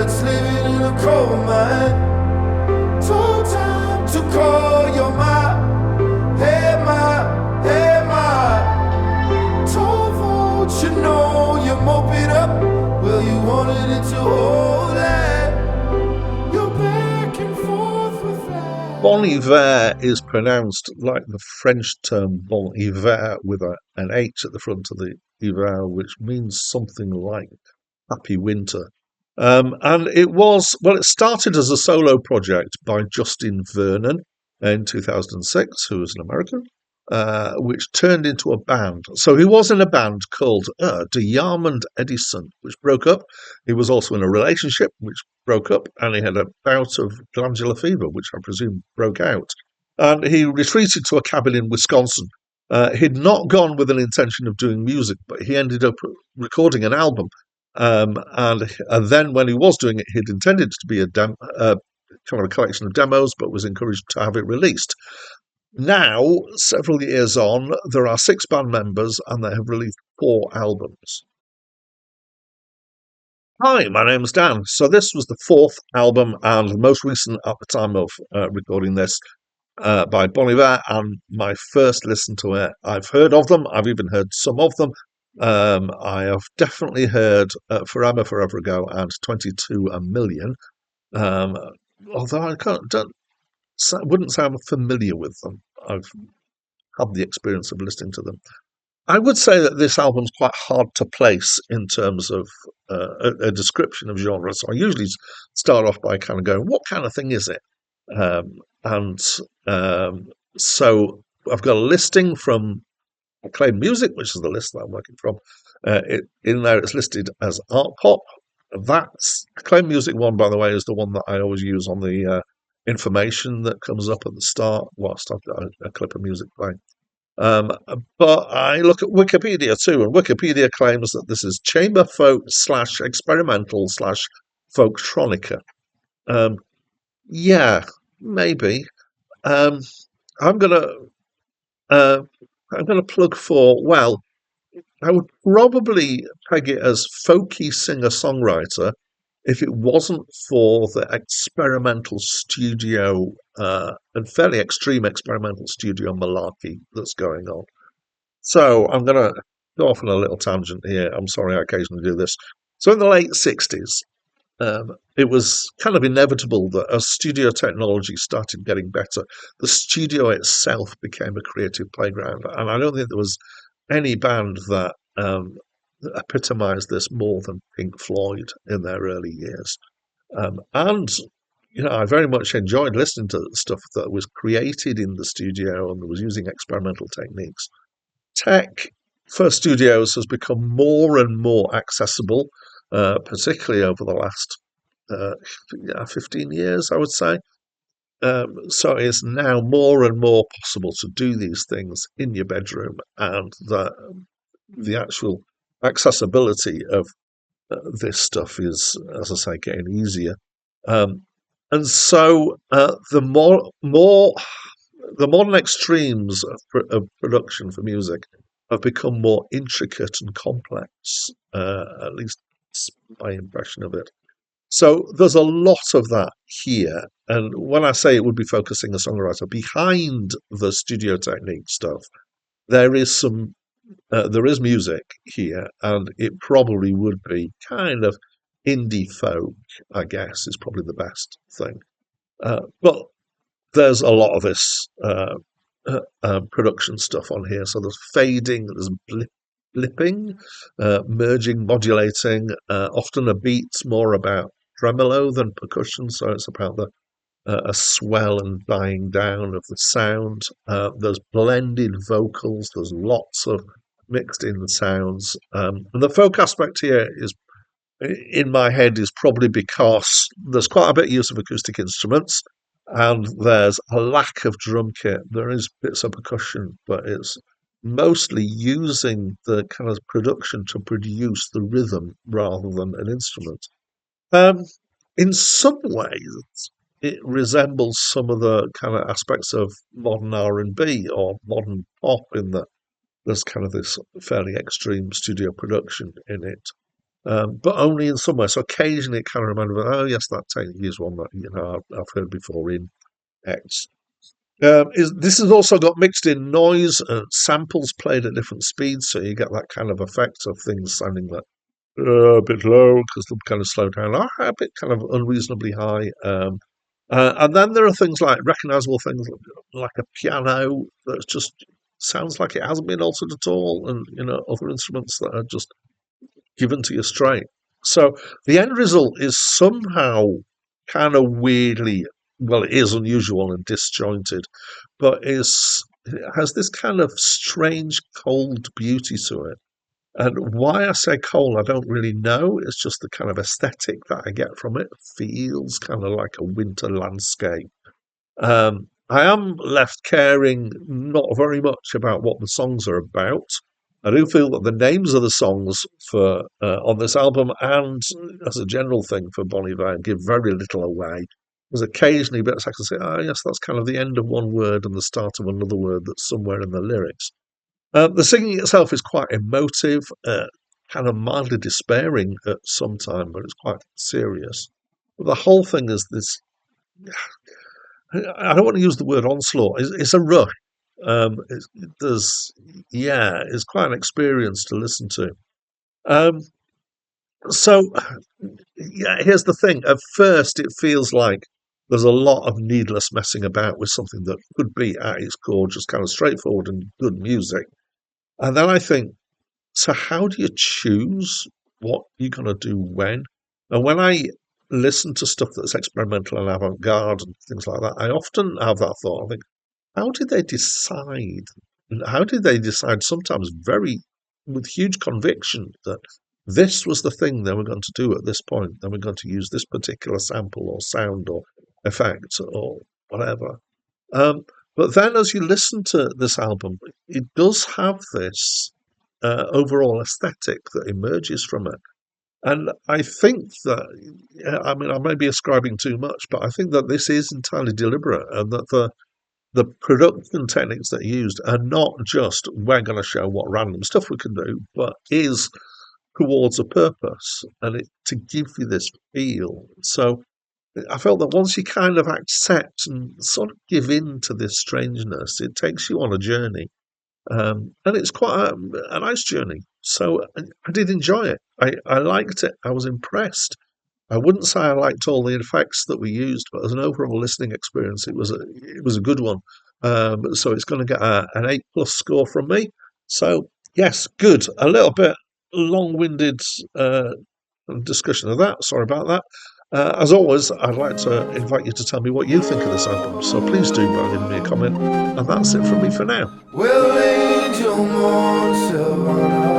that's living in a coal mine. Took time to call your ma. Hey ma. Told folks you know you mope it up. Well, you wanted it to hold that. You're back and forth with that. Bon Iver is pronounced like the French term Bon Hiver with an H at the front of the Iver, which means something like happy winter. And it started as a solo project by Justin Vernon in 2006, who was an American, which turned into a band. So he was in a band called Diamond Edison, which broke up. He was also in a relationship, which broke up, and he had a bout of glandular fever, which I presume broke out. And he retreated to a cabin in Wisconsin. He'd not gone with an intention of doing music, but he ended up recording an album. And then when he was doing it, he'd intended it to be kind of a collection of demos, but was encouraged to have it released. Now, several years on, there are 6 band members and they have released 4 albums. Hi, my name's Dan. So this was the 4th album and the most recent at the time of recording this by Bon Iver, and my first listen to it. I've heard of them. I've even heard some of them. I have definitely heard Forever, Forever Ago and 22 a Million, although wouldn't say I'm familiar with them. I've had the experience of listening to them. I would say that this album's quite hard to place in terms of a description of genre. So I usually start off by kind of going, what kind of thing is it? So I've got a listing from Acclaimed Music, which is the list that I'm working from. In there, it's listed as art pop. That's Acclaimed Music one, by the way, is the one that I always use on the information that comes up at the start whilst I've got a clip of music playing. But I look at Wikipedia too, and Wikipedia claims that this is chamber folk / experimental / folktronica. Yeah, maybe. I'm gonna plug for, well, I would probably peg it as folky singer-songwriter if it wasn't for the experimental studio and fairly extreme experimental studio malarkey that's going on. So I'm going to go off on a little tangent here. I'm sorry I occasionally do this. So in the late 60s, it was kind of inevitable that as studio technology started getting better, the studio itself became a creative playground. And I don't think there was any band that epitomised this more than Pink Floyd in their early years. And I very much enjoyed listening to stuff that was created in the studio and that was using experimental techniques. Tech for studios has become more and more accessible, particularly over the last 15 years, I would say. So it's now more and more possible to do these things in your bedroom, and the actual accessibility of this stuff is, as I say, getting easier. And so the modern extremes of production for music have become more intricate and complex, at least my impression of it. So there's a lot of that here. And when I say it would be focusing a songwriter behind the studio technique stuff, there is music here, and it probably would be kind of indie folk, I guess, is probably the best thing. But there's a lot of this production stuff on here. So there's fading, there's blipping, merging, modulating, often a beat's more about tremolo than percussion, so it's about a swell and dying down of the sound. There's blended vocals, there's lots of mixed in sounds. And the folk aspect here is, in my head, is probably because there's quite a bit of use of acoustic instruments and there's a lack of drum kit. There is bits of percussion, but it's mostly using the kind of production to produce the rhythm rather than an instrument. In some ways, it resembles some of the kind of aspects of modern R&B or modern pop in that there's kind of this fairly extreme studio production in it. but only in some way. So occasionally it kind of reminded me, oh yes, that take is one that I've heard before in X. This has also got mixed in noise and samples played at different speeds, so you get that kind of effect of things sounding like a bit low because they'll kind of slow down, or a bit kind of unreasonably high. And then there are things like recognizable things like a piano that just sounds like it hasn't been altered at all, and other instruments that are just given to you straight. So the end result is somehow kind of weirdly, well, it is unusual and disjointed, but it has this kind of strange cold beauty to it. And why I say cold, I don't really know. It's just the kind of aesthetic that I get from it. Feels kind of like a winter landscape. I am left caring not very much about what the songs are about. I do feel that the names of the songs for on this album and as a general thing for Bon Iver give very little away. There's occasionally bits I can say, oh yes, that's kind of the end of one word and the start of another word that's somewhere in the lyrics. The singing itself is quite emotive, kind of mildly despairing at some time, but it's quite serious. But the whole thing is this. I don't want to use the word onslaught. It's a rush. There's, yeah, it's quite an experience to listen to. Um, so, yeah, here's the thing. At first, it feels like there's a lot of needless messing about with something that could be at its core just kind of straightforward and good music. And then I think, so how do you choose what you're going to do when? And when I listen to stuff that's experimental and avant-garde and things like that, I often have that thought. I think, how did they decide? How did they decide, sometimes very with huge conviction, that this was the thing they were going to do at this point? They were going to use this particular sample or sound or effect or whatever. Um, but then as you listen to this album, it does have this overall aesthetic that emerges from it. And I think that, yeah, I mean, I may be ascribing too much, but I think that this is entirely deliberate and that the production techniques that are used are not just we're going to show what random stuff we can do, but is towards a purpose and to give you this feel. So I felt that once you kind of accept and sort of give in to this strangeness, it takes you on a journey. And it's quite a nice journey. So I did enjoy it. I liked it. I was impressed. I wouldn't say I liked all the effects that we used, but as an overall listening experience, it was a good one. So it's going to get an 8+ score from me. So yes, good. A little bit long-winded discussion of that. Sorry about that. As always, I'd like to invite you to tell me what you think of this album. So please do by leaving me a comment. And that's it from me for now. Well, angel mourn, Silvana.